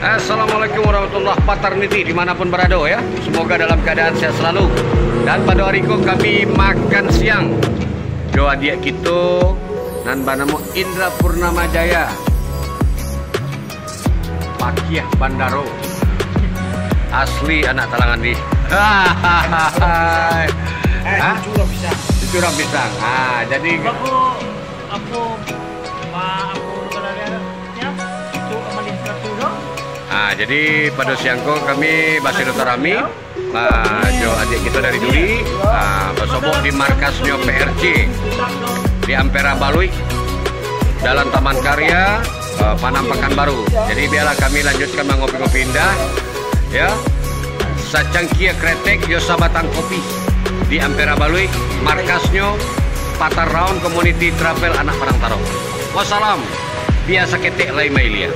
Assalamualaikum warahmatullahi wabarakatuh dimanapun berada ya. Semoga dalam keadaan sehat selalu. Dan pada hari ini kami makan siang. Jo adik kita nan banamu Indra Purnama Jaya. Pakiah Bandaro. Asli anak talangan di. Curang pisang. Curang pisang. Jadi aku jadi pada siangko kami Basir Tarami, jo adik kita dari Duri, bersobok di markasnya PRC di Ampera Balui, Jalan Taman Karya, Panam Pekanbaru. Jadi biarlah kami lanjutkan mengopi-ngopi indah, ya. Sacangkia kretek yo sabatang kopi di Ampera Balui, markasnya Patar Round Community Travel Anak Parang Tarong. Wassalam, biasa ketek lai mailia.